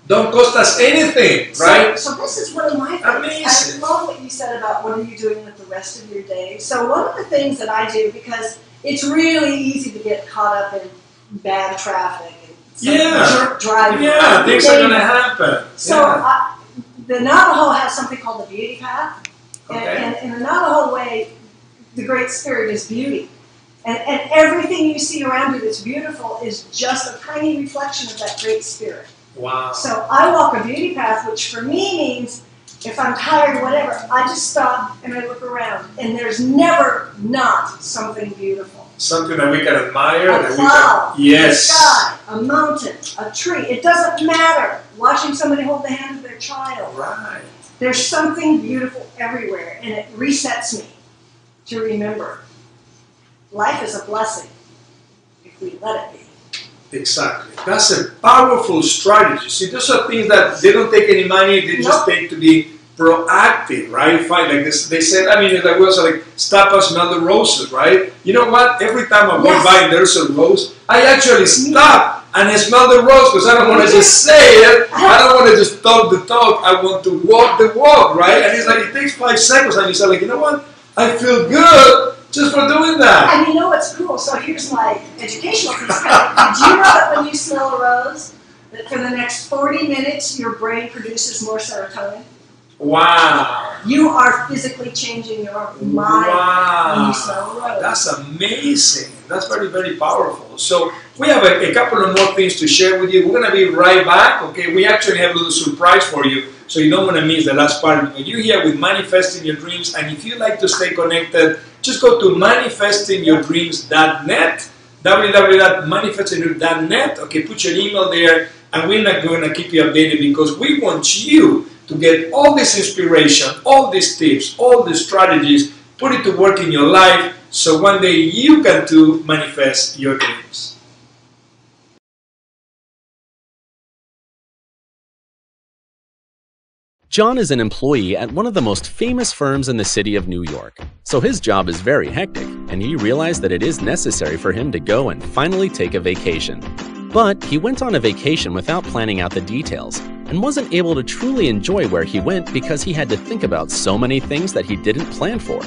don't cost us anything, right? So this is one of my things. Amazing. I love what you said about what are you doing with the rest of your day. So one of the things that I do, because it's really easy to get caught up in bad traffic and jerk driving. Yeah, things are going to happen. So the Navajo has something called the beauty path. And in the Navajo way, the Great Spirit is beauty. And everything you see around you that's beautiful is just a tiny reflection of that Great Spirit. Wow. So I walk a beauty path, which for me means if I'm tired or whatever, I just stop and I look around. And there's never not something beautiful. Something that we can admire. A cloud, yes. a sky, a mountain, a tree. It doesn't matter. Watching somebody hold the hand of their child. Right. There's something beautiful everywhere, and it resets me to remember. Life is a blessing if we let it be. Exactly. That's a powerful strategy. See, those are things that they don't take any money, they just take to be proactive, right? Fine, like this, they said, I mean, like we also like, stop and smell the roses, right? You know what? Every time I walk by and there's a rose, I actually stop and I smell the rose because I don't want to just say it. I don't want to just talk the talk. I want to walk the walk, right? And it's like, it takes 5 seconds and you say like, you know what? I feel good just for doing that. And you know what's cool? So here's my educational piece. Did you know that when you smell a rose, that for the next 40 minutes, your brain produces more serotonin? Wow. You are physically changing your mind when you smell a rose. That's amazing. That's very, very powerful. So we have a couple of more things to share with you. We're going to be right back. Okay, we actually have a little surprise for you, so you don't want to miss the last part. You're here with Manifesting Your Dreams, and if you'd like to stay connected, just go to manifestingyourdreams.net, www.manifestingyourdreams.net. Okay, put your email there, and we're not going to keep you updated because we want you to get all this inspiration, all these tips, all these strategies, put it to work in your life so one day you can too manifest your dreams. John is an employee at one of the most famous firms in the city of New York, so his job is very hectic, and he realized that it is necessary for him to go and finally take a vacation. But he went on a vacation without planning out the details, and wasn't able to truly enjoy where he went because he had to think about so many things that he didn't plan for.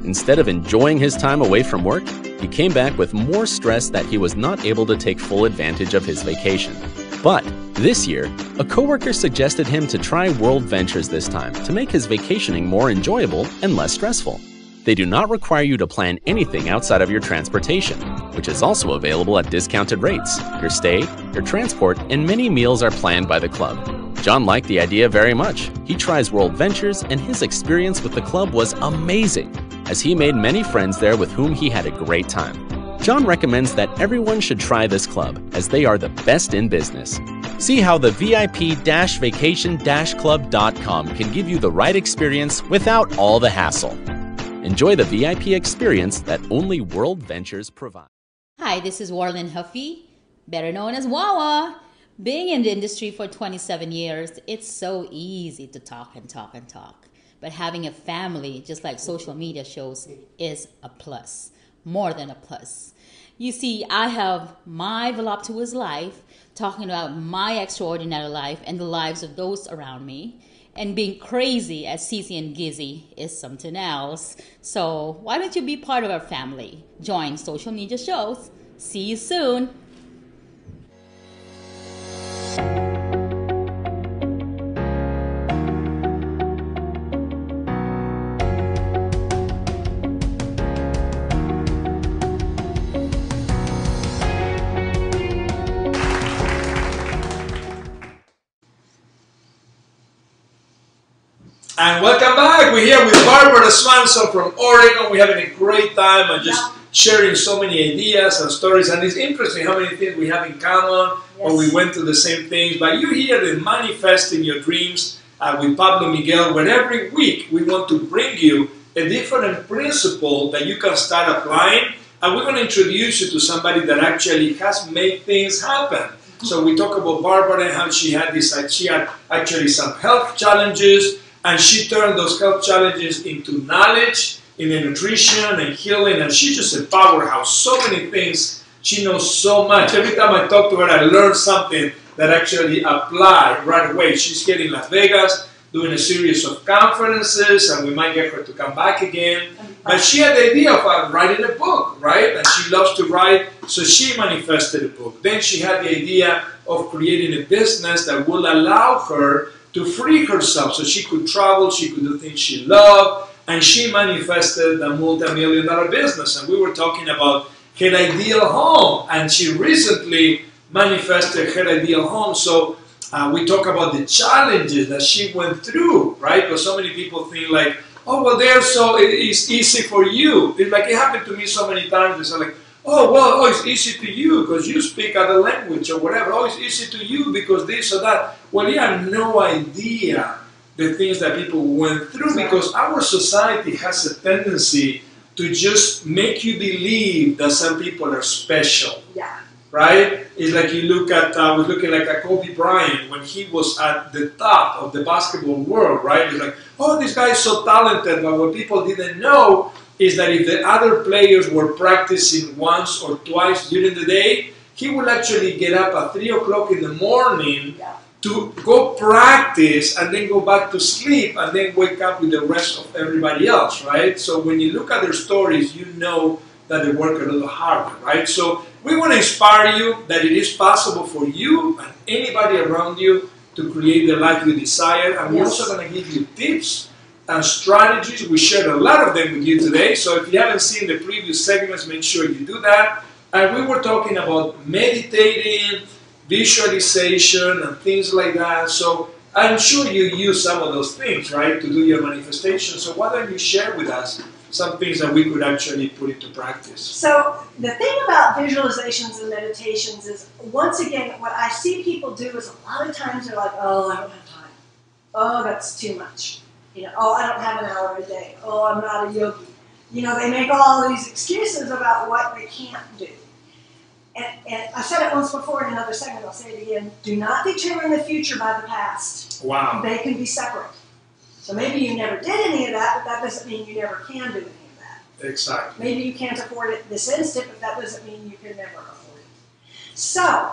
Instead of enjoying his time away from work, he came back with more stress that he was not able to take full advantage of his vacation. But this year, a coworker suggested him to try World Ventures this time to make his vacationing more enjoyable and less stressful. They do not require you to plan anything outside of your transportation, which is also available at discounted rates. Your stay, your transport, and many meals are planned by the club. John liked the idea very much. He tries World Ventures, and his experience with the club was amazing, as he made many friends there with whom he had a great time. John recommends that everyone should try this club, as they are the best in business. See how the VIP-vacation-club.com can give you the right experience without all the hassle. Enjoy the VIP experience that only World Ventures provide. Hi, this is Warlyn Huffy, better known as Wawa. Being in the industry for 27 years, it's so easy to talk and talk and talk. But having a family, just like social media shows, is a plus. More than a plus. You see, I have my voluptuous life, talking about my extraordinary life and the lives of those around me. And being crazy as Cece and Gizzy is something else. So why don't you be part of our family? Join social media shows. See you soon. And welcome back. We're here with Barbara Swanson from Oregon. We're having a great time and just sharing so many ideas and stories. And it's interesting how many things we have in common, or we went through the same things. But you're here to manifest in your dreams with Pablo Miguel, where every week we want to bring you a different principle that you can start applying. And we're going to introduce you to somebody that actually has made things happen. So we talk about Barbara and how she had actually some health challenges, and she turned those health challenges into knowledge in the nutrition and healing, and she's just a powerhouse. So many things. She knows so much. Every time I talk to her, I learn something that actually apply right away. She's here in Las Vegas doing a series of conferences, and we might get her to come back again. But she had the idea of writing a book, right? And she loves to write, so she manifested a book. Then she had the idea of creating a business that will allow her to free herself so she could travel, she could do things she loved, and she manifested a multi-million-dollar business. And we were talking about her ideal home, and she recently manifested her ideal home. So we talk about the challenges that she went through, right? Because so many people think like, oh, well, it's easy for you. It's like, it happened to me so many times. It's like, oh, well, it's easy to you because you speak other language or whatever. Oh, it's easy to you because this or that. Well, you have no idea the things that people went through, because our society has a tendency to just make you believe that some people are special. Yeah. Right? It's like you look at, I was looking like at Kobe Bryant when he was at the top of the basketball world, right? It's like, oh, this guy is so talented, but what people didn't know is that if the other players were practicing once or twice during the day, he would actually get up at 3 o'clock in the morning to go practice and then go back to sleep and then wake up with the rest of everybody else, right? So when you look at their stories, you know that they work a little harder, right? So we want to inspire you that it is possible for you and anybody around you to create the life you desire. And we're also going to give you tips and strategies. We shared a lot of them with you today. So if you haven't seen the previous segments, make sure you do that. And we were talking about meditating, visualization, and things like that. So I'm sure you use some of those things, right, to do your manifestation. So why don't you share with us some things that we could actually put into practice? So the thing about visualizations and meditations is, once again, what I see people do is a lot of times they're like, oh, I don't have time. Oh, that's too much. You know, oh, I don't have an hour a day. Oh, I'm not a yogi. You know, they make all these excuses about what they can't do. And I said it once before in another segment, I'll say it again. Do not determine the future by the past. Wow. They can be separate. So maybe you never did any of that, but that doesn't mean you never can do any of that. Exactly. Maybe you can't afford it this instant, but that doesn't mean you can never afford it. So,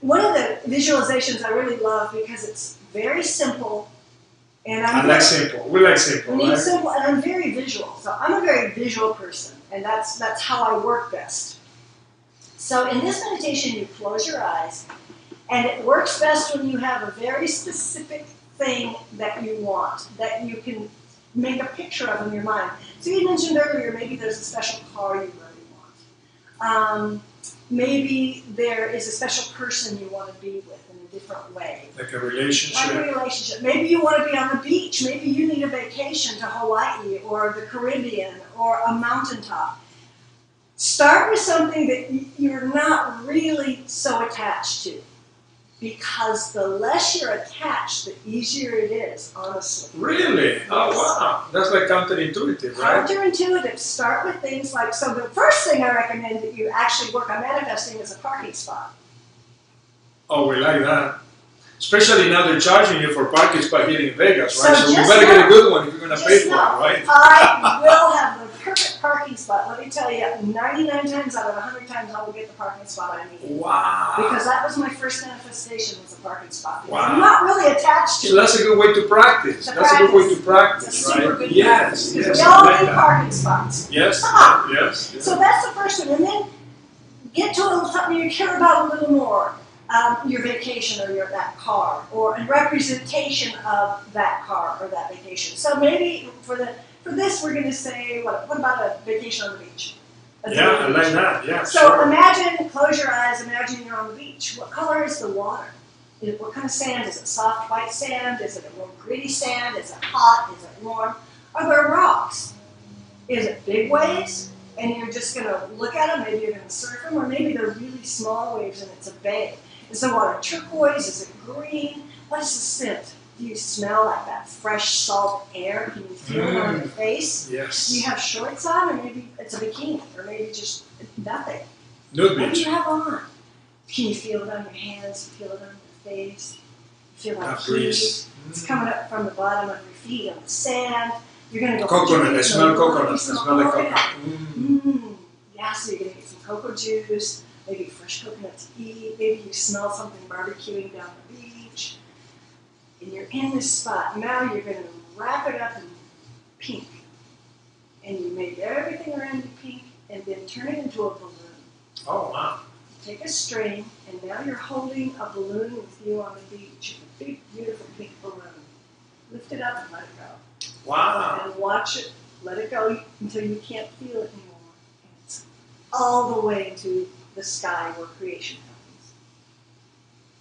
one of the visualizations I really love because it's very simple. And I like simple. We like simple, we need right? simple, and I'm very visual. So I'm a very visual person, and that's how I work best. So in this meditation, you close your eyes, and it works best when you have a very specific thing that you want, that you can make a picture of in your mind. So you mentioned earlier, maybe there's a special car you really want. Maybe there is a special person you want to be with in a different way. Like a relationship. Like a relationship. Maybe you want to be on the beach. Maybe you need a vacation to Hawaii or the Caribbean or a mountaintop. Start with something that you're not really so attached to. Because the less you're attached, the easier it is, honestly. Really? Oh, wow. That's like counterintuitive, right? Counterintuitive. Start with things like, so the first thing I recommend that you actually work on manifesting is a parking spot. Oh, we like that. Especially now they're charging you for parking spot here in Vegas, right? So So we just better get a know- good one if you're going to pay for it, know, right? I will have the perfect parking spot. Let me tell you, 99 times out of 100 times I will get the parking spot I need. Wow. Because that was my first manifestation, was a parking spot. Because Wow. I'm not really attached to So that's a good way to practice. To That's a good way to It's practice, a super right? good Yes, practice, yes. because we I all like need that. parking spots. Yes, Ah. yes, yes. So that's the first one. And then get to something you care about a little more. Your vacation or that car, or a representation of that car or that vacation. So maybe for this we're going to say, what about a vacation on the beach? Yeah, I like that. Yeah, So sure. imagine, close your eyes, imagine you're on the beach. What color is the water? What kind of sand? Is it soft white sand? Is it a more gritty sand? Is it hot? Is it warm? Are there rocks? Is it big waves? And you're just going to look at them, maybe you're going to surf them, or maybe they're really small waves and it's a bay. Is the water turquoise? Is it green? What is the scent? Do you smell like that fresh salt air? Can you feel it on your face? Yes. Do you have shorts on, or maybe it's a bikini, or maybe just nothing? Nude What do beach. you have on? Can you feel it on your hands? Feel it on your face? You feel like That heat? breeze. It's coming up from the bottom of your feet on the sand. You're gonna go. Coconut. I smell coconut. I You smell like coconut. coconut. Yeah, so you're gonna get some cocoa juice, maybe fresh coconut to eat. Maybe you smell something barbecuing down the beach. And you're in this spot. Now you're gonna wrap it up in pink. And you make everything around you pink, and then turn it into a balloon. Oh, wow. Take a string, and now you're holding a balloon with you on the beach, a big, beautiful pink balloon. Lift it up and let it go. Wow. And watch it, let it go until you can't feel it anymore. And it's all the way to the sky where creation happens.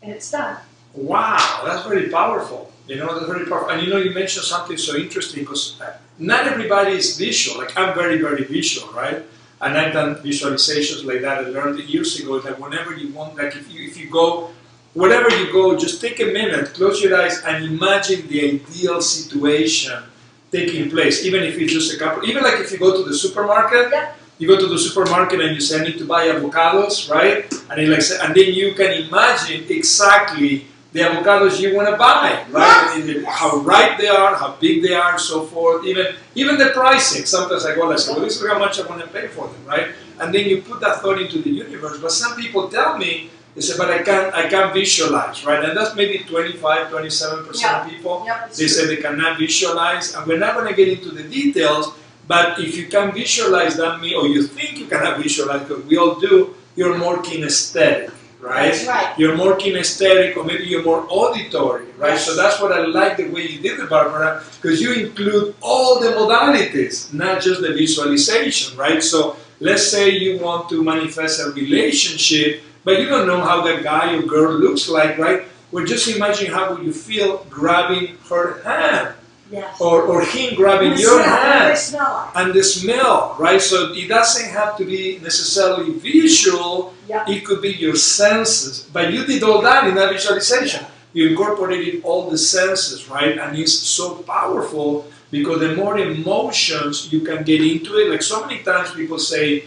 And it's done. Wow, that's very powerful. You know, that's very powerful. And you know, you mentioned something so interesting because not everybody is visual. Like, I'm very, very visual, right? And I've done visualizations like that. I learned it years ago that whenever you want, like if you go, wherever you go, just take a minute, close your eyes, and imagine the ideal situation taking place. Even if it's just a couple, even like if you go to the supermarket, Yep. you go to the supermarket and you say, I need to buy avocados, right? And you and then you can imagine exactly the avocados you want to buy, right? Yes, yes. How ripe they are, how big they are, so forth. Even the pricing. Sometimes I go, I say, well, this is how much I want to pay for them, right? And then you put that thought into the universe. But some people tell me, they say, but I can't visualize, right? And that's maybe 25, 27% of people. Yep, it's They true. say they cannot visualize, and we're not going to get into the details. But if you can visualize that, or you think you cannot visualize, because we all do, you're more kinesthetic, right? That's right. You're more kinesthetic, or maybe you're more auditory, right? Yes. So that's what I like the way you did it, Barbara, because you include all the modalities, not just the visualization, right? So let's say you want to manifest a relationship, but you don't know how that guy or girl looks like, right? Well, just imagine how would you feel grabbing her hand, Yes. or him grabbing And the your smell, what do hand. they smell like? And the smell, right? So it doesn't have to be necessarily visual. Yep. It could be your senses. But you did all that in that visualization. You incorporated all the senses, right? And it's so powerful because the more emotions you can get into it, like so many times people say,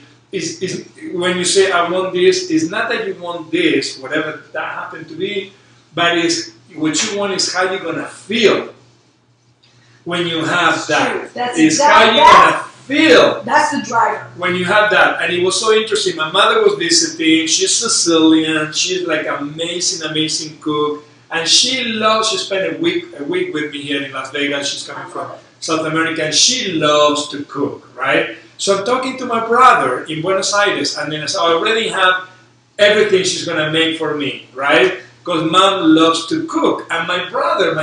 when you say I want this, it's not that you want this, whatever that happened to be, but it's what you want is how you're gonna feel when you have that. It's how you're gonna feel. That's the driver. When you have that. And it was so interesting. My mother was visiting. She's Sicilian. She's like amazing, amazing cook. And she spent a week with me here in Las Vegas. She's coming from South America, and she loves to cook, right? So I'm talking to my brother in Buenos Aires, and then I already have everything she's gonna make for me, right? Because mom loves to cook. And my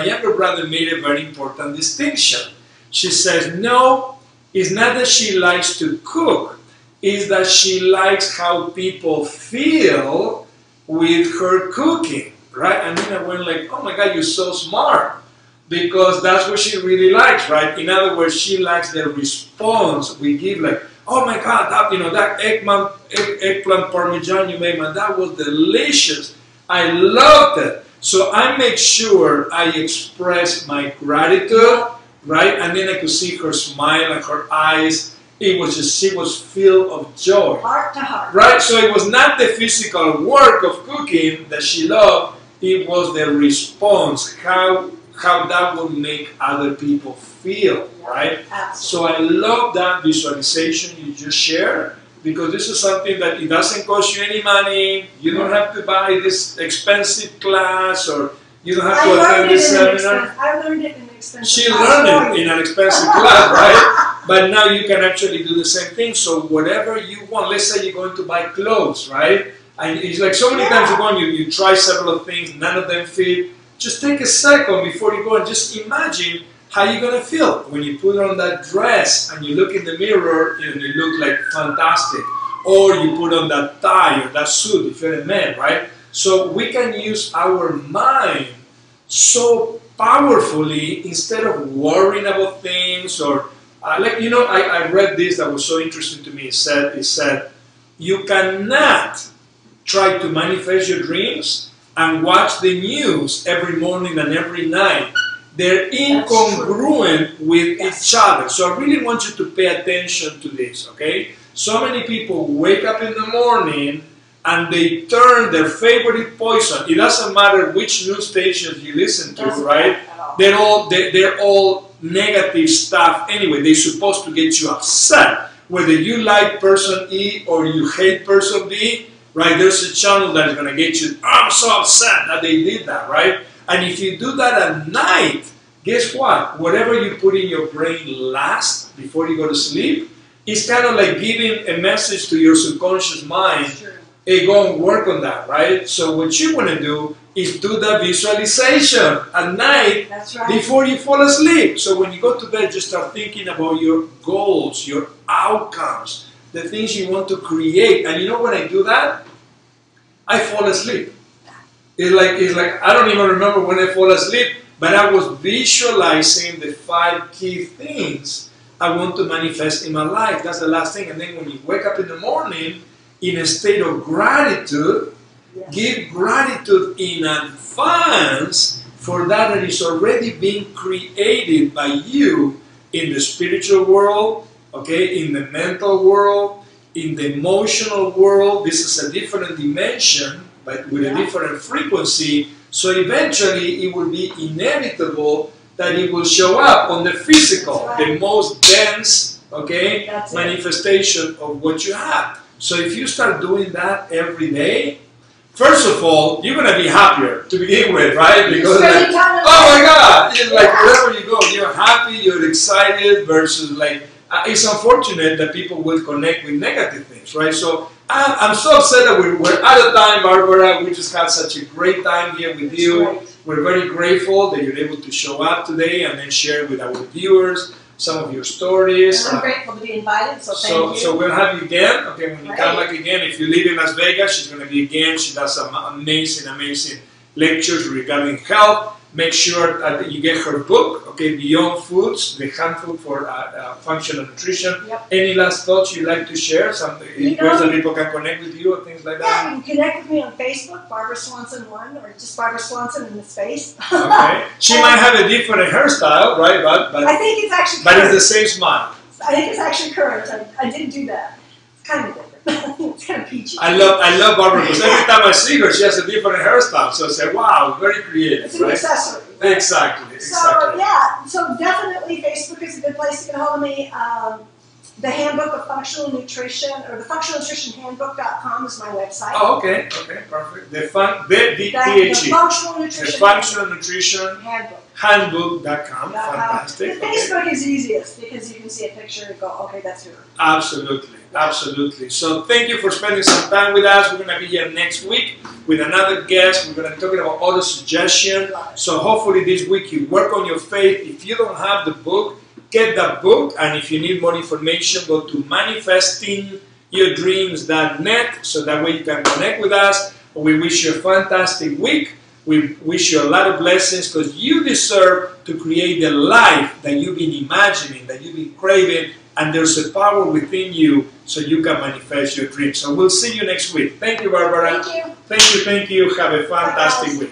younger brother, made a very important distinction. She says, no, it's not that she likes to cook, it's that she likes how people feel with her cooking, right? And then I went like, oh my God, you're so smart. Because that's what she really likes, right? In other words, she likes the response we give, like, oh my God, that eggplant parmesan you made, man, that was delicious. I loved it. So I make sure I express my gratitude, right? And then I could see her smile and her eyes. It was just, she was filled of joy. Heart to heart. Right? So it was not the physical work of cooking that she loved. It was the response, how that would make other people feel, right? Absolutely. So I love that visualization you just shared, because this is something that it doesn't cost you any money. You don't have to buy this expensive class, or you don't have to attend this seminar. I learned it in an expensive class. She learned it in an expensive class, right? But now you can actually do the same thing. So whatever you want, let's say you're going to buy clothes, right? And it's like so many times you go and you try several things, none of them fit. Just take a second before you go and just imagine how you're going to feel when you put on that dress and you look in the mirror and you look like fantastic. Or you put on that tie or that suit if you're a man, right? So we can use our mind so powerfully instead of worrying about things or I read this that was so interesting to me. It said, you cannot try to manifest your dreams and watch the news every morning and every night. They're incongruent with each other. So I really want you to pay attention to this, okay? So many people wake up in the morning and they turn their favorite poison. It doesn't matter which news stations you listen to, right? They're all negative stuff anyway. They're supposed to get you upset. Whether you like person E or you hate person B, right? There's a channel that is going to get you, I'm so upset that they did that, right? And if you do that at night, guess what? Whatever you put in your brain last, before you go to sleep, it's kind of like giving a message to your subconscious mind, hey, go and work on that, right? So what you want to do is do the visualization at night before you fall asleep. So when you go to bed, just start thinking about your goals, your outcomes, the things you want to create. And you know when I do that, I fall asleep. It's like I don't even remember when I fall asleep, but I was visualizing the 5 key things I want to manifest in my life. That's the last thing. And then when you wake up in the morning in a state of gratitude, give gratitude in advance for that is already being created by you in the spiritual world, okay, in the mental world, in the emotional world. This is a different dimension, but with a different frequency. So eventually it will be inevitable that it will show up on the physical, the most dense, okay, manifestation of what you have. So if you start doing that every day, first of all, you're going to be happier to begin with, right? Because like, oh my God, it's like wherever you go, you're happy, you're excited versus like, it's unfortunate that people will connect with negative things, right? So I'm so upset that we're out of time, Barbara. We just had such a great time here with you. We're very grateful that you're able to show up today and then share with our viewers some of your stories. I'm grateful to be invited, so thank you. So we'll have you again. Okay, when you come back again, if you live in Las Vegas, she's going to be again. She does some amazing, amazing lectures regarding health. make sure that you get her book, okay, Beyond Foods, the handbook for functional nutrition. Yep. Any last thoughts you'd like to share? Something ways that people can connect with you or things like Yeah, that? you can connect with me on Facebook, Barbara Swanson 1, or just Barbara Swanson in the space. Okay. She might have a different hairstyle, right? But I think it's actually but current. it's the same smile. I think it's actually current. I did do that. It's kind of different. It's kind of peachy. I love Barbara because every time I see her, she has a different hairstyle. So I say, wow, very creative, It's an right? accessory. Exactly. So yeah, so definitely Facebook is a good place to get a hold of me. The Handbook of Functional Nutrition, or the functionalnutritionhandbook.com is my website. Oh, okay, perfect. The The Functional the Nutrition Functional Nutrition Handbook. Handbook.com. Fantastic. The Okay. Facebook is easiest because you can see a picture and go, okay, that's her. Absolutely, absolutely. So thank you for spending some time with us. We're going to be here next week with another guest. We're going to be talking about auto suggestion. So hopefully this week you work on your faith. If you don't have the book, get that book. And if you need more information, go to manifestingyourdreams.net so that way you can connect with us. We wish you a fantastic week. We wish you a lot of blessings because you deserve to create the life that you've been imagining, that you've been craving, and there's a power within you so you can manifest your dreams. So we'll see you next week. Thank you, Barbara. Thank you. Thank you. Have a fantastic Bye, guys. week.